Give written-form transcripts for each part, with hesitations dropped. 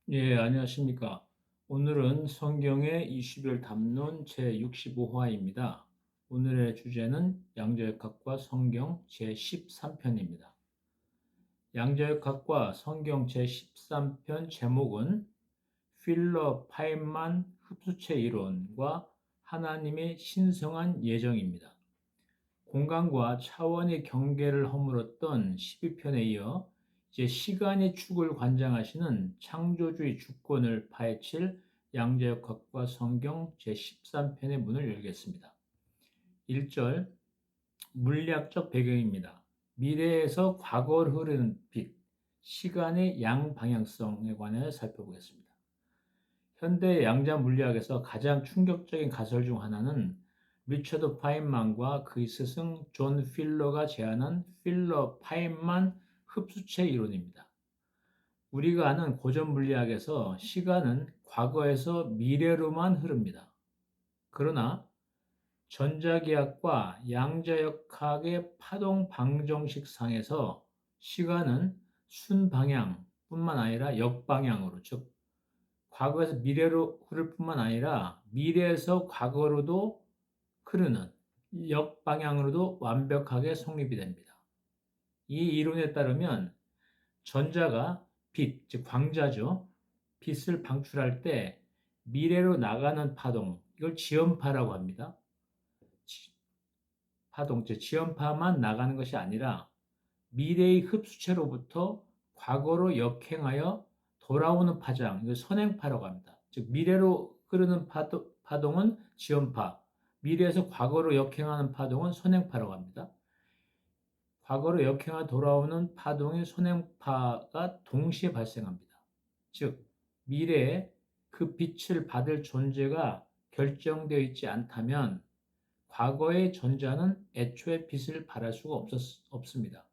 예, 안녕하십니까. 오늘은 성경의 20일 담론 제65화입니다. 오늘의 주제는 양자역학과 성경 제13편입니다. 양자역학과 성경 제13편 제목은 필러 파인만 흡수체 이론과 하나님의 신성한 예정입니다. 공간과 차원의 경계를 허물었던 12편에 이어 이제 시간의 축을 관장하시는 창조주의 주권을 파헤칠 양자역학과 성경 제13편의 문을 열겠습니다. 1절 물리학적 배경입니다. 미래에서 과거로 흐르는 빛, 시간의 양방향성에 관해 살펴보겠습니다. 현대 양자 물리학에서 가장 충격적인 가설 중 하나는 리처드 파인만과 그의 스승 존 필러가 제안한 필러 파인만 흡수체 이론입니다. 우리가 아는 고전 물리학에서 시간은 과거에서 미래로만 흐릅니다. 그러나 전자기학과 양자역학의 파동 방정식 상에서 시간은 순방향뿐만 아니라 역방향으로, 즉 과거에서 미래로 흐를 뿐만 아니라 미래에서 과거로도 흐르는 역방향으로도 완벽하게 성립이 됩니다. 이 이론에 따르면 전자가 빛, 즉 광자죠. 빛을 방출할 때 미래로 나가는 파동, 이걸 지연파라고 합니다. 파동, 즉 지연파만 나가는 것이 아니라 미래의 흡수체로부터 과거로 역행하여 돌아오는 파장, 이걸 선행파라고 합니다. 즉 미래로 흐르는 파동은 지연파, 미래에서 과거로 역행하는 파동은 선행파라고 합니다. 과거로 역행하여 돌아오는 파동의 선행파가 동시에 발생합니다. 즉 미래에 그 빛을 받을 존재가 결정되어 있지 않다면 과거의 전자는 애초에 빛을 발할 수가 없습니다.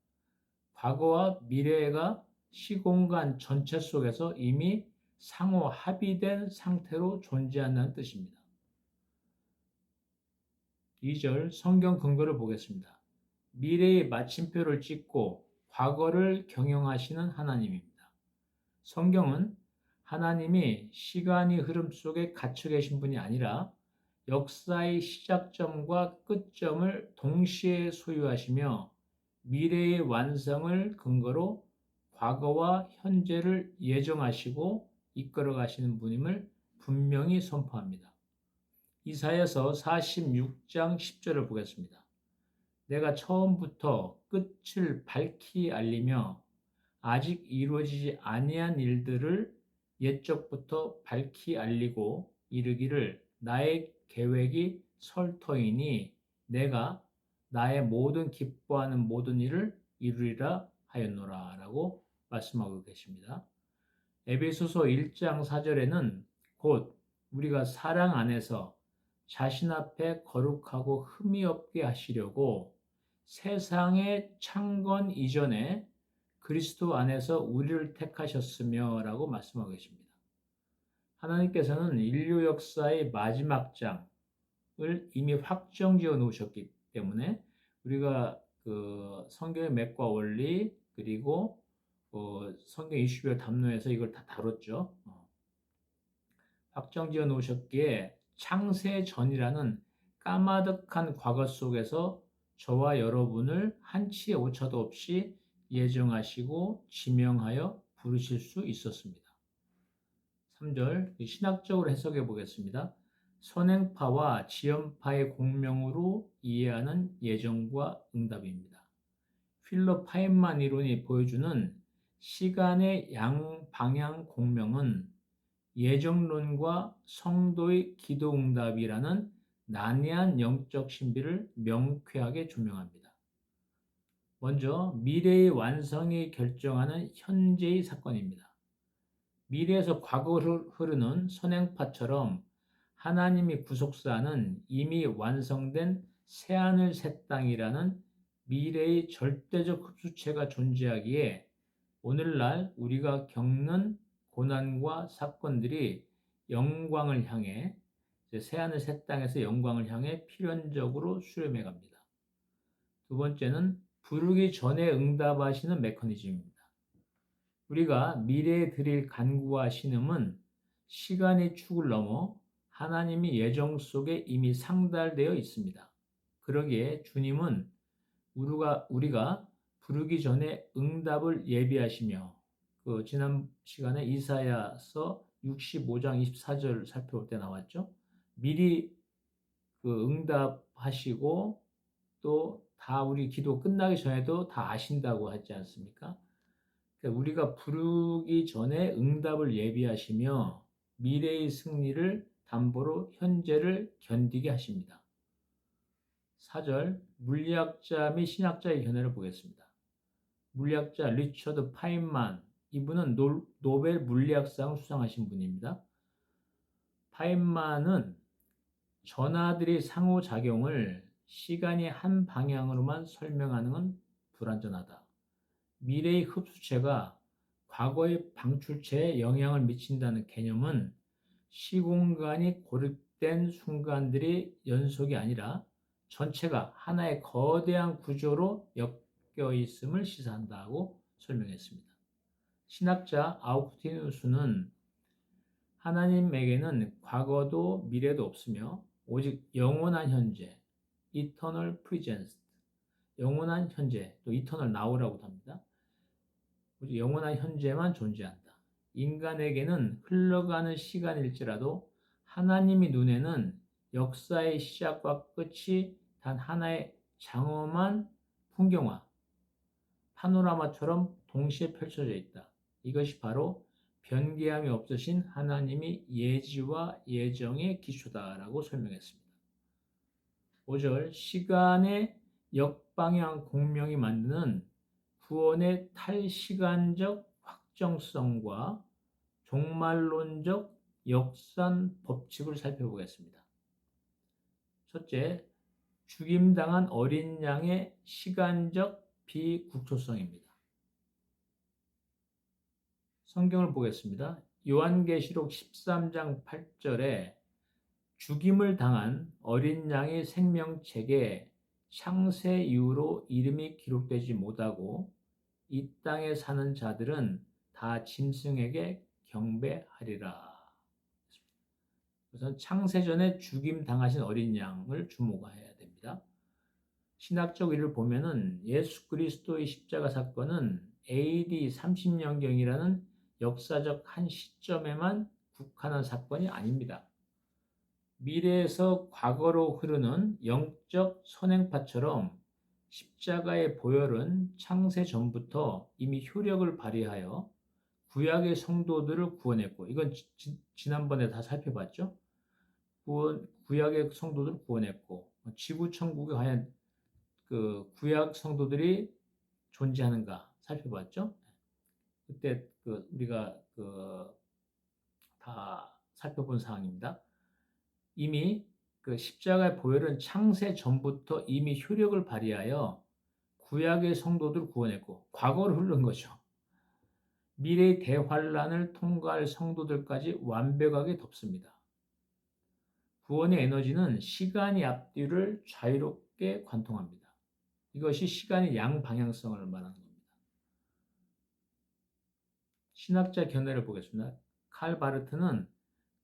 과거와 미래가 시공간 전체 속에서 이미 상호 합의된 상태로 존재한다는 뜻입니다. 2절 성경 근거를 보겠습니다. 미래의 마침표를 찍고 과거를 경영하시는 하나님입니다. 성경은 하나님이 시간의 흐름 속에 갇혀 계신 분이 아니라 역사의 시작점과 끝점을 동시에 소유하시며 미래의 완성을 근거로 과거와 현재를 예정하시고 이끌어 가시는 분임을 분명히 선포합니다. 이사야서 46장 10절을 보겠습니다. 내가 처음부터 끝을 밝히 알리며 아직 이루어지지 아니한 일들을 옛적부터 밝히 알리고 이르기를 나의 계획이 설터이니 내가 나의 모든 기뻐하는 모든 일을 이루리라 하였노라 라고 말씀하고 계십니다. 에베소서 1장 4절에는 곧 우리가 사랑 안에서 자신 앞에 거룩하고 흠이 없게 하시려고 세상의 창건 이전에 그리스도 안에서 우리를 택하셨으며 라고 말씀하고 계십니다. 하나님께서는 인류 역사의 마지막 장을 이미 확정지어 놓으셨기 때문에 우리가 그 성경의 맥과 원리 그리고 성경 20여 담론에서 이걸 다 다뤘죠. 확정지어 놓으셨기에 창세 전이라는 까마득한 과거 속에서 저와 여러분을 한치의 오차도 없이 예정하시고 지명하여 부르실 수 있었습니다. 3절 신학적으로 해석해 보겠습니다. 선행파와 지연파의 공명으로 이해하는 예정과 응답입니다. 필러 파인만 이론이 보여주는 시간의 양방향 공명은 예정론과 성도의 기도응답이라는 난해한 영적 신비를 명쾌하게 조명합니다. 먼저 미래의 완성이 결정하는 현재의 사건입니다. 미래에서 과거로 흐르는 선행파처럼 하나님의 구속사는 이미 완성된 새하늘 새 땅이라는 미래의 절대적 흡수체가 존재하기에 오늘날 우리가 겪는 고난과 사건들이 영광을 향해 새하늘 새 땅에서 영광을 향해 필연적으로 수렴해 갑니다. 두 번째는 부르기 전에 응답하시는 메커니즘입니다. 우리가 미래에 드릴 간구와 신음은 시간의 축을 넘어 하나님의 예정 속에 이미 상달되어 있습니다. 그러기에 주님은 우리가 부르기 전에 응답을 예비하시며, 지난 시간에 이사야서 65장 24절 살펴볼 때 나왔죠. 미리 응답하시고 또 다 우리 기도 끝나기 전에도 다 아신다고 하지 않습니까? 그러니까 우리가 부르기 전에 응답을 예비하시며 미래의 승리를 담보로 현재를 견디게 하십니다. 4절 물리학자 및 신학자의 견해를 보겠습니다. 물리학자 리처드 파인만, 이분은 노벨 물리학상 수상하신 분입니다. 파인만은 전하들의 상호작용을 시간이 한 방향으로만 설명하는 건 불완전하다. 미래의 흡수체가 과거의 방출체에 영향을 미친다는 개념은 시공간이 고립된 순간들의 연속이 아니라 전체가 하나의 거대한 구조로 엮여 있음을 시사한다고 설명했습니다. 신학자 아우구스티누스는 하나님에게는 과거도 미래도 없으며 오직 영원한 현재, eternal present, 영원한 현재, 또 eternal now라고도 합니다. 오직 영원한 현재만 존재한다. 인간에게는 흘러가는 시간일지라도 하나님의 눈에는 역사의 시작과 끝이 단 하나의 장엄한 풍경화, 파노라마처럼 동시에 펼쳐져 있다. 이것이 바로 변개함이 없으신 하나님의 예지와 예정의 기초다라고 설명했습니다. 5절 시간의 역방향 공명이 만드는 구원의 탈시간적 확정성과 종말론적 역산 법칙을 살펴보겠습니다. 첫째, 죽임당한 어린 양의 시간적 비국초성입니다. 성경을 보겠습니다. 요한계시록 13장 8절에 죽임을 당한 어린 양의 생명책에 창세 이후로 이름이 기록되지 못하고 이 땅에 사는 자들은 다 짐승에게 경배하리라. 그래서 창세전에 죽임 당하신 어린 양을 주목해야 됩니다. 신학적 의를 보면은 예수 그리스도의 십자가 사건은 AD 30년경이라는 역사적 한 시점에만 국한한 사건이 아닙니다. 미래에서 과거로 흐르는 영적 선행파처럼 십자가의 보혈은 창세 전부터 이미 효력을 발휘하여 구약의 성도들을 구원했고, 이건 지난번에 다 살펴봤죠. 구약의 성도들을 구원했고, 지구 천국에 과연 구약 성도들이 존재하는가 살펴봤죠. 그때 우리가 다 살펴본 사항입니다. 이미 십자가의 보혈은 창세 전부터 이미 효력을 발휘하여 구약의 성도들을 구원했고, 과거로 흐른 거죠. 미래의 대환란을 통과할 성도들까지 완벽하게 덮습니다. 구원의 에너지는 시간의 앞뒤를 자유롭게 관통합니다. 이것이 시간의 양방향성을 말하는 겁니다. 신학자 견해를 보겠습니다. 칼 바르트는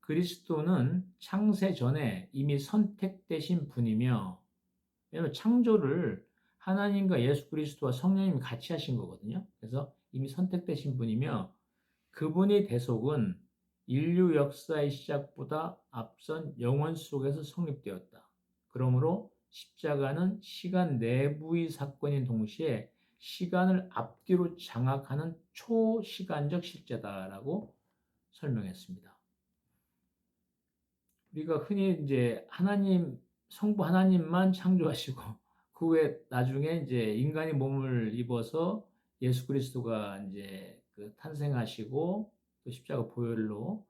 그리스도는 창세 전에 이미 선택되신 분이며, 왜냐하면 창조를 하나님과 예수 그리스도와 성령님이 같이 하신 거거든요. 그래서 이미 선택되신 분이며 그분의 대속은 인류 역사의 시작보다 앞선 영원 속에서 성립되었다. 그러므로 십자가는 시간 내부의 사건인 동시에 시간을 앞뒤로 장악하는 초시간적 실제다라고 설명했습니다. 우리가 흔히 이제 성부 하나님만 창조하시고 그 후에 나중에 이제 인간이 몸을 입어서 예수 그리스도가 이제 탄생하시고 또 십자가 보혈로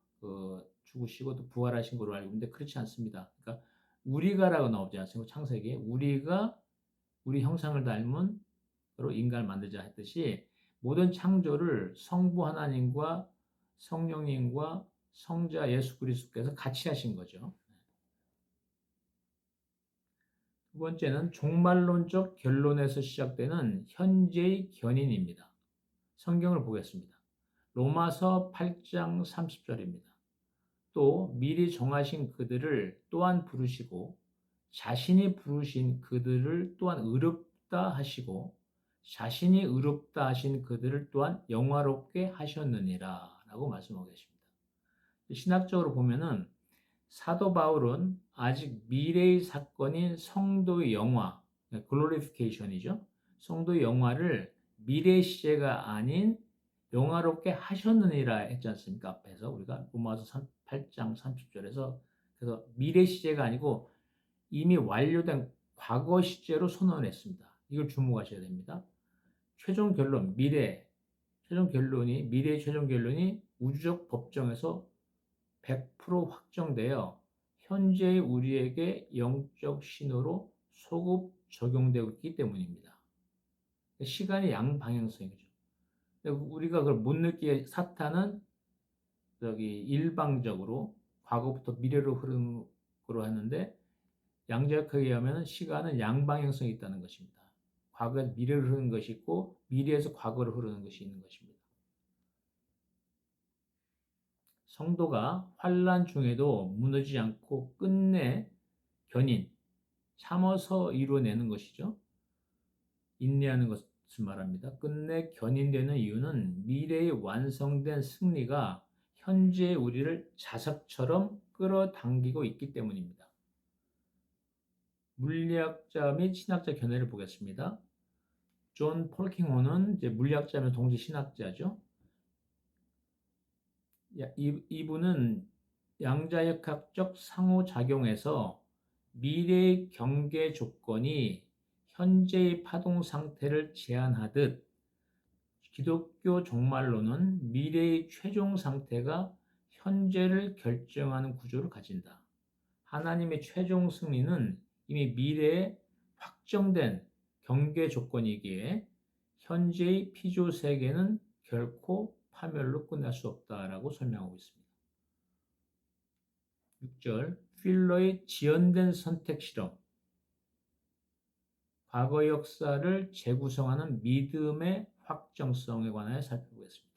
죽으시고 또 부활하신 걸로 알고 있는데 그렇지 않습니다. 그러니까 우리가라고 나오지 않습니까? 창세기에 우리가 우리 형상을 닮은 로 인간을 만들자 했듯이 모든 창조를 성부 하나님과 성령님과 성자 예수 그리스도께서 같이 하신 거죠. 두 번째는 종말론적 결론에서 시작되는 현재의 견인입니다. 성경을 보겠습니다. 로마서 8장 30절입니다. 또 미리 정하신 그들을 또한 부르시고 자신이 부르신 그들을 또한 의롭다 하시고 자신이 의롭다 하신 그들을 또한 영화롭게 하셨느니라 라고 말씀하고 계십니다. 신학적으로 보면은 사도 바울은 아직 미래의 사건인 성도의 영화, 글로리피케이션이죠. 성도의 영화를 미래 시제가 아닌 영화롭게 하셨느니라 했지 않습니까? 앞에서 우리가 로마서 8장 30절에서 그래서 미래 시제가 아니고 이미 완료된 과거 시제로 선언했습니다. 이걸 주목하셔야 됩니다. 최종 결론, 미래의 최종 결론이 우주적 법정에서 100% 확정되어 현재의 우리에게 영적 신호로 소급 적용되고 있기 때문입니다. 시간의 양방향성이죠. 우리가 그걸 못 느끼게 사탄은 일방적으로 과거부터 미래로 흐르는 거로 하는데 양자역학에 의하면 시간은 양방향성이 있다는 것입니다. 과거에서 미래로 흐르는 것이 있고 미래에서 과거로 흐르는 것이 있는 것입니다. 성도가 환난 중에도 무너지지 않고 끝내 견인, 참아서 이루어내는 것이죠. 인내하는 것을 말합니다. 끝내 견인되는 이유는 미래의 완성된 승리가 현재의 우리를 자석처럼 끌어당기고 있기 때문입니다. 물리학자 및 신학자 견해를 보겠습니다. 존 폴킹호는 물리학자면 동시 신학자죠. 이분은 양자역학적 상호작용에서 미래의 경계 조건이 현재의 파동 상태를 제한하듯 기독교 종말론은 미래의 최종 상태가 현재를 결정하는 구조를 가진다. 하나님의 최종 승리는 이미 미래에 확정된 경계 조건이기에 현재의 피조 세계는 결코 파멸로 끝날 수 없다라고 설명하고 있습니다. 6절 필러의 지연된 선택 실험 과거 역사를 재구성하는 믿음의 확정성에 관하여 살펴보겠습니다.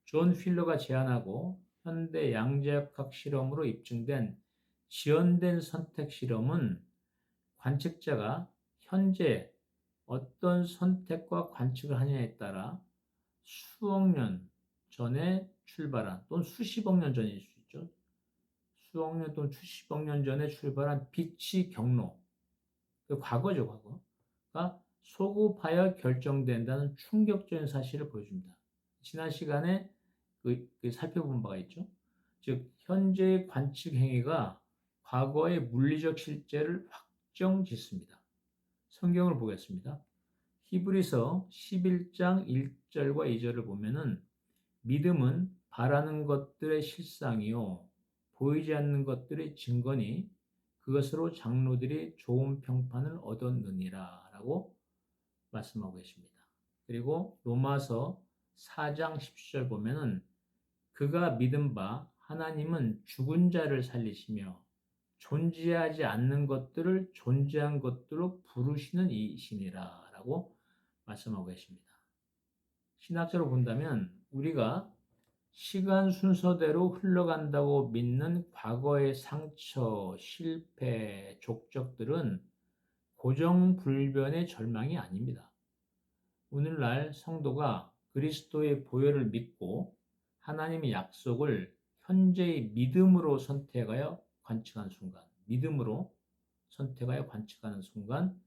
존 필러가 제안하고 현대 양자역학 실험으로 입증된 지연된 선택 실험은 관측자가 현재 어떤 선택과 관측을 하느냐에 따라 수억 년 전에 출발한 또는 수십억 년 전일 수 있죠. 수억 년 또는 수십억 년 전에 출발한 빛의 경로, 그 과거죠, 과거가 소급하여 결정된다는 충격적인 사실을 보여줍니다. 지난 시간에 살펴본 바가 있죠. 즉 현재의 관측 행위가 과거의 물리적 실제를 확정짓습니다. 성경을 보겠습니다. 히브리서 11장 1절과 2절을 보면은 믿음은 바라는 것들의 실상이요 보이지 않는 것들의 증거니 그것으로 장로들이 좋은 평판을 얻었느니라 라고 말씀하고 계십니다. 그리고 로마서 4장 10절 보면은 그가 믿은 바 하나님은 죽은 자를 살리시며 존재하지 않는 것들을 존재한 것들로 부르시는 이시니라 라고 말씀하고 계십니다. 신학적으로 본다면 우리가 시간 순서대로 흘러간다고 믿는 과거의 상처, 실패, 족적들은 고정불변의 절망이 아닙니다. 오늘날 성도가 그리스도의 보혈을 믿고 하나님의 약속을 현재의 믿음으로 선택하여 관측하는 순간, 믿음으로 선택하여 관측하는 순간,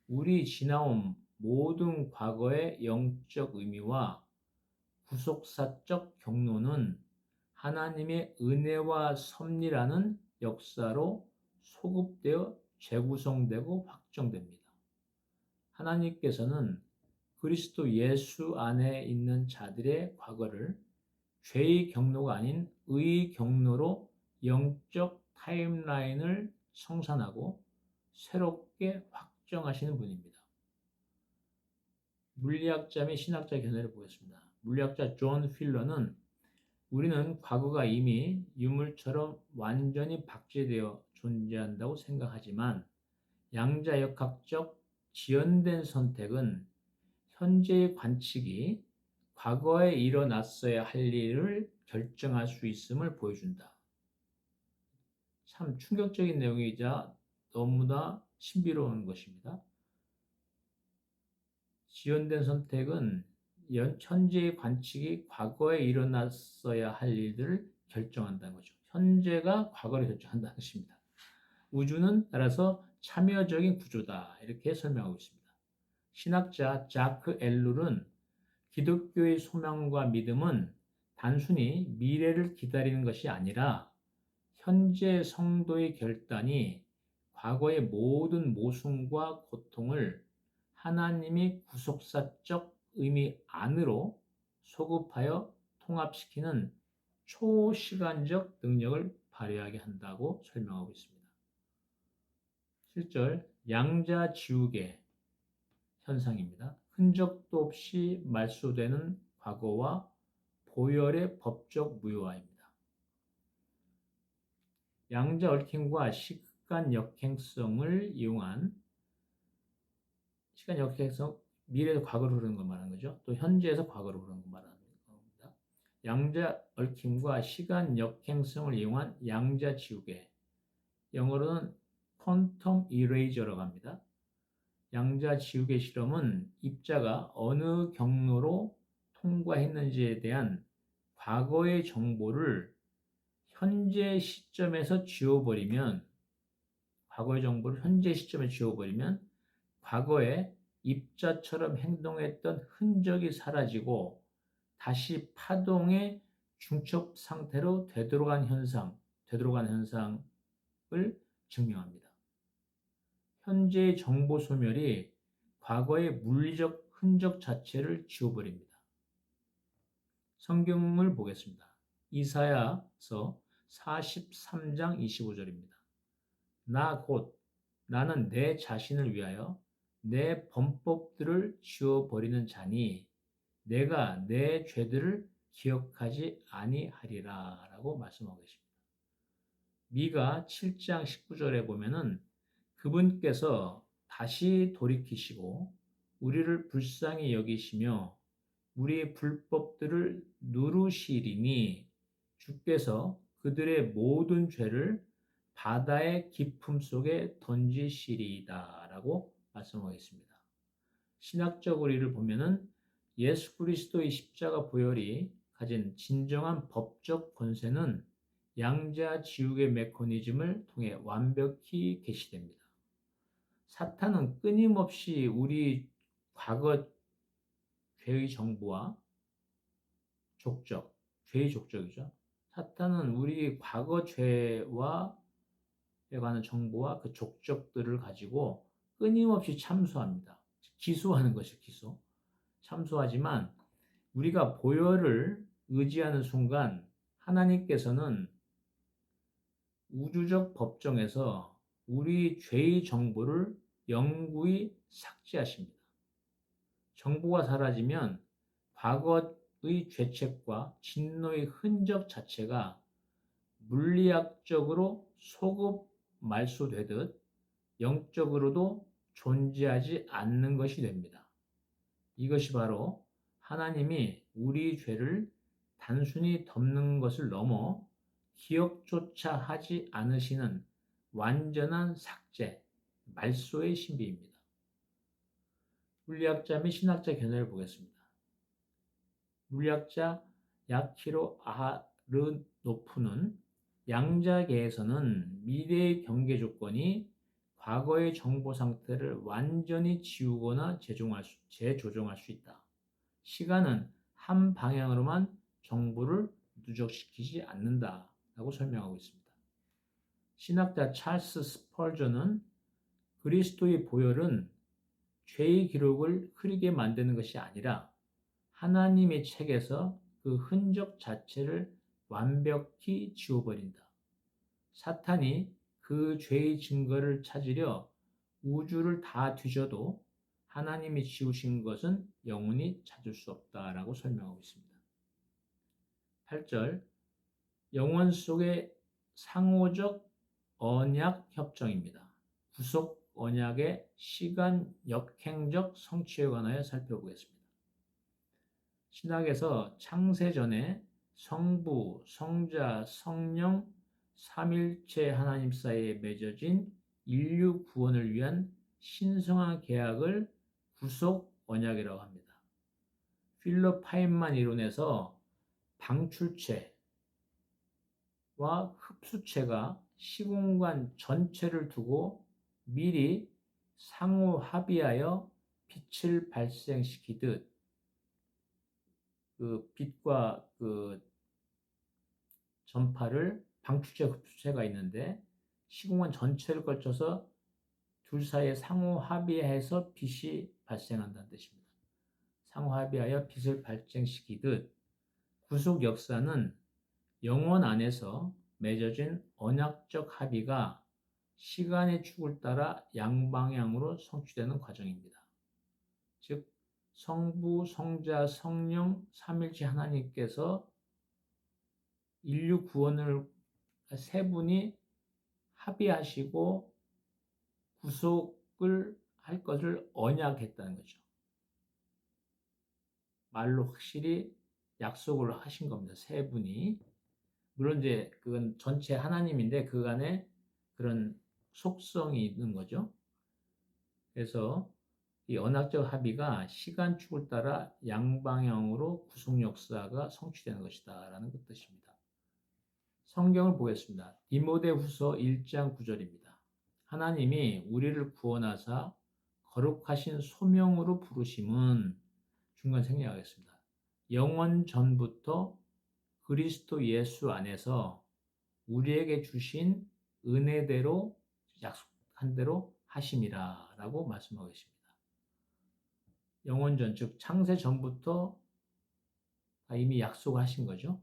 우리 지나온 모든 과거의 영적 의미와 구속사적 경로는 하나님의 은혜와 섭리라는 역사로 소급되어 재구성되고 확정됩니다. 하나님께서는 그리스도 예수 안에 있는 자들의 과거를 죄의 경로가 아닌 의의 경로로 영적 타임라인을 성산하고 새롭게 확정하시는 분입니다. 물리학자 및 신학자 견해를 보겠습니다. 물리학자 존 필러는 우리는 과거가 이미 유물처럼 완전히 박제되어 존재한다고 생각하지만 양자역학적 지연된 선택은 현재의 관측이 과거에 일어났어야 할 일을 결정할 수 있음을 보여준다. 참 충격적인 내용이자 너무나 신비로운 것입니다. 지연된 선택은 현재의 관측이 과거에 일어났어야 할 일들을 결정한다는 거죠. 현재가 과거를 결정한다는 것입니다. 우주는 따라서 참여적인 구조다. 이렇게 설명하고 있습니다. 신학자 자크 엘룰은 기독교의 소망과 믿음은 단순히 미래를 기다리는 것이 아니라 현재 성도의 결단이 과거의 모든 모순과 고통을 하나님의 구속사적 의미 안으로 소급하여 통합시키는 초시간적 능력을 발휘하게 한다고 설명하고 있습니다. 7절 양자지우개 현상입니다. 흔적도 없이 말소되는 과거와 보혈의 법적 무효화입니다. 양자 얽힘과 시간 역행성을 이용한 시간 역행성, 미래에서 과거로 흐르는 걸 말하는 거죠. 또 현재에서 과거로 흐르는 걸 말하는 겁니다. 양자 얽힘과 시간 역행성을 이용한 양자 지우개, 영어로는 퀀텀 이레이저라고 합니다. 양자 지우개 실험은 입자가 어느 경로로 통과했는지에 대한 과거의 정보를 현재 시점에서 지워버리면, 과거의 정보를 현재 시점에 지워버리면 과거에 입자처럼 행동했던 흔적이 사라지고 다시 파동의 중첩 상태로 되돌아간 현상을 증명합니다. 현재의 정보 소멸이 과거의 물리적 흔적 자체를 지워버립니다. 성경을 보겠습니다. 이사야서 43장 25절입니다. 나는 내 자신을 위하여 내 범법들을 지워버리는 자니 내가 내 죄들을 기억하지 아니하리라 라고 말씀하고 계십니다. 미가 7장 19절에 보면은 그분께서 다시 돌이키시고 우리를 불쌍히 여기시며 우리의 불법들을 누르시리니 주께서 그들의 모든 죄를 바다의 깊음 속에 던지시리이다 라고 말씀하겠습니다. 신학적 의리를 보면은 예수 그리스도의 십자가 보혈이 가진 진정한 법적 권세는 양자 지우개 메커니즘을 통해 완벽히 개시됩니다. 사탄은 끊임없이 우리 과거 죄의 정보와 죄의 족적이죠. 사탄은 우리 과거 죄와 관한 정보와 그 족적들을 가지고 끊임없이 참소합니다. 기소하는 것이죠, 기소. 참소하지만 우리가 보혈을 의지하는 순간 하나님께서는 우주적 법정에서 우리 죄의 정보를 영구히 삭제하십니다. 정보가 사라지면 과거의 죄책과 진노의 흔적 자체가 물리학적으로 소급 말소되듯 영적으로도 존재하지 않는 것이 됩니다. 이것이 바로 하나님이 우리 죄를 단순히 덮는 것을 넘어 기억조차 하지 않으시는 완전한 삭제, 말소의 신비입니다. 물리학자 및 신학자 견해를 보겠습니다. 물리학자 야키로 아르노프는 양자계에서는 미래의 경계 조건이 과거의 정보 상태를 완전히 지우거나 재조정할 수 있다. 시간은 한 방향으로만 정보를 누적시키지 않는다라고 설명하고 있습니다. 신학자 찰스 스펄전은 그리스도의 보혈은 죄의 기록을 흐리게 만드는 것이 아니라 하나님의 책에서 그 흔적 자체를 완벽히 지워버린다. 사탄이 그 죄의 증거를 찾으려 우주를 다 뒤져도 하나님이 지우신 것은 영원히 찾을 수 없다라고 설명하고 있습니다. 8절 영원 속의 상호적 언약 협정입니다. 구속 언약의 시간 역행적 성취에 관하여 살펴보겠습니다. 신학에서 창세전에 성부, 성자, 성령, 삼일체 하나님 사이에 맺어진 인류 구원을 위한 신성한 계약을 구속 언약이라고 합니다. 필러 파인만 이론에서 방출체와 흡수체가 시공간 전체를 두고 미리 상호 합의하여 빛을 발생시키듯 그 빛과 그 전파를 방출체, 흡수체가 있는데 시공간 전체를 걸쳐서 둘 사이에 상호 합의해서 빛이 발생한다는 뜻입니다. 상호 합의하여 빛을 발생시키듯 구속 역사는 영원 안에서 맺어진 언약적 합의가 시간의 축을 따라 양방향으로 성취되는 과정입니다. 즉 성부, 성자, 성령, 삼일체 하나님께서 인류 구원을 세 분이 합의하시고 구속을 할 것을 언약했다는 거죠. 말로 확실히 약속을 하신 겁니다. 세 분이. 물론 이제 그건 전체 하나님인데 그 안에 그런 속성이 있는 거죠. 그래서 이 언약적 합의가 시간축을 따라 양방향으로 구속 역사가 성취되는 것이다 라는 뜻입니다. 성경을 보겠습니다. 디모데후서 1장 9절입니다. 하나님이 우리를 구원하사 거룩하신 소명으로 부르심은 중간 생략하겠습니다. 영원 전부터 그리스도 예수 안에서 우리에게 주신 은혜대로 약속한 대로 하심이라 라고 말씀하고 있습니다. 영원전, 즉 창세 전부터 이미 약속하신 거죠.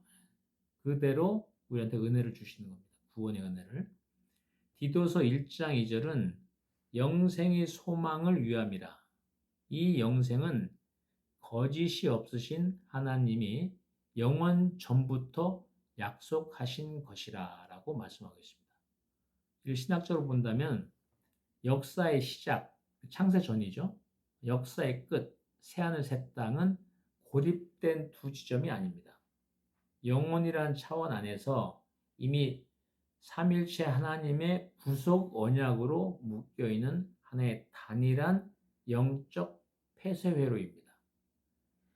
그대로 우리한테 은혜를 주시는 겁니다. 구원의 은혜를. 디도서 1장 2절은 영생의 소망을 위함이라. 이 영생은 거짓이 없으신 하나님이 영원 전부터 약속하신 것이라 라고 말씀하고 있습니다. 이를 신학적으로 본다면 역사의 시작, 창세 전이죠. 역사의 끝, 새하늘 새 땅은 고립된 두 지점이 아닙니다. 영원이라는 차원 안에서 이미 삼일체 하나님의 구속 언약으로 묶여있는 하나의 단일한 영적 폐쇄회로입니다.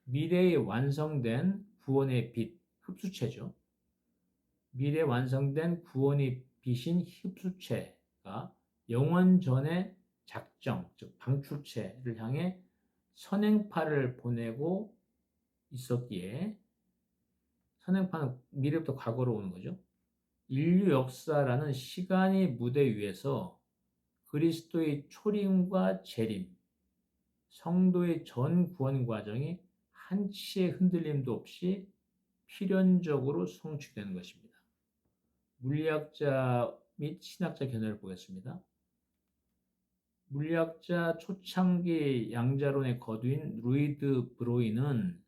미래에 완성된 구원의 빛, 흡수체죠. 미래에 완성된 구원의 빛인 흡수체가 영원 전의 작정, 즉 방출체를 향해 선행파를 보내고 있었기에 선행파는 미래부터 과거로 오는 거죠. 인류 역사라는 시간의 무대 위에서 그리스도의 초림과 재림, 성도의 전 구원 과정이 한치의 흔들림도 없이 필연적으로 성취되는 것입니다. 물리학자 및 신학자 견해를 보겠습니다. 물리학자 초창기 양자론의 거두인 루이드 브로이는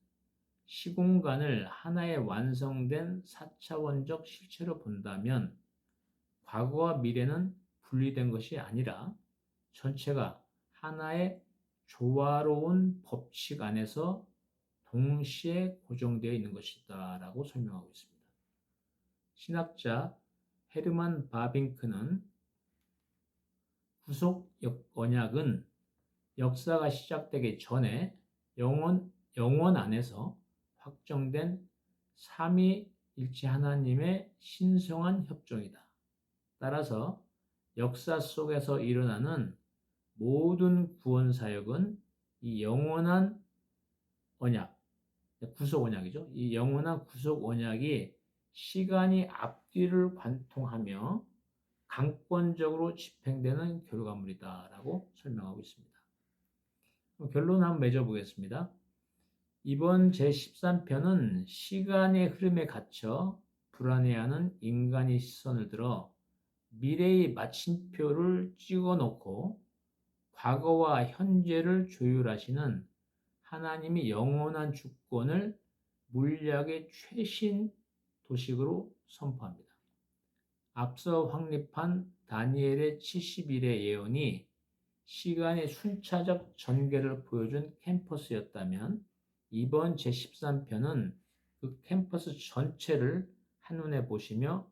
시공간을 하나의 완성된 4차원적 실체로 본다면 과거와 미래는 분리된 것이 아니라 전체가 하나의 조화로운 법칙 안에서 동시에 고정되어 있는 것이다 라고 설명하고 있습니다. 신학자 헤르만 바빙크는 구속 언약은 역사가 시작되기 전에 영원 안에서 확정된 삼위일체 하나님의 신성한 협정이다. 따라서 역사 속에서 일어나는 모든 구원 사역은 이 영원한 언약, 구속 언약이죠. 이 영원한 구속 언약이 시간이 앞뒤를 관통하며 강권적으로 집행되는 결과물이다라고 설명하고 있습니다. 결론 한번 맺어보겠습니다. 이번 제13편은 시간의 흐름에 갇혀 불안해하는 인간의 시선을 들어 미래의 마침표를 찍어놓고 과거와 현재를 조율하시는 하나님의 영원한 주권을 물리학의 최신 도식으로 선포합니다. 앞서 확립한 다니엘의 70일의 예언이 시간의 순차적 전개를 보여준 캠퍼스였다면 이번 제13편은 그 캠퍼스 전체를 한눈에 보시며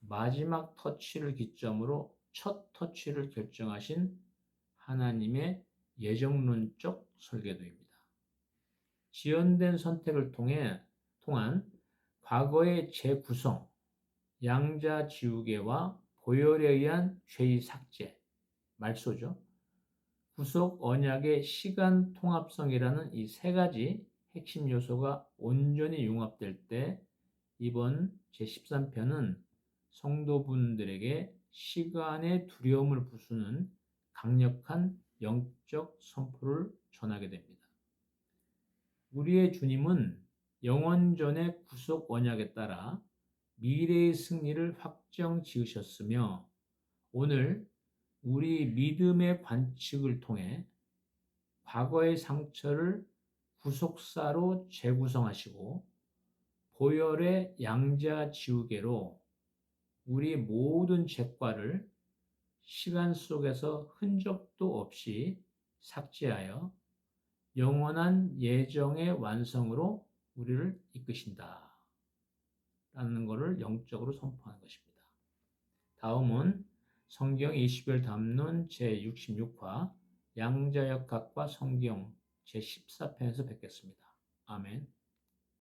마지막 터치를 기점으로 첫 터치를 결정하신 하나님의 예정론적 설계도입니다. 지연된 선택을 통한 과거의 재구성, 양자 지우개와 보혈에 의한 죄의 삭제, 말소죠. 구속 언약의 시간 통합성이라는 이 세 가지 핵심 요소가 온전히 융합될 때 이번 제13편은 성도분들에게 시간의 두려움을 부수는 강력한 영적 선포를 전하게 됩니다. 우리의 주님은 영원전의 구속 언약에 따라 미래의 승리를 확정 지으셨으며 오늘 우리 믿음의 관측을 통해 과거의 상처를 구속사로 재구성하시고 보혈의 양자 지우개로 우리 모든 죄과를 시간 속에서 흔적도 없이 삭제하여 영원한 예정의 완성으로 우리를 이끄신다. 라는 것을 영적으로 선포하는 것입니다. 다음은 성경 20일 담론 제66화 양자역학과 성경 제14편에서 뵙겠습니다. 아멘.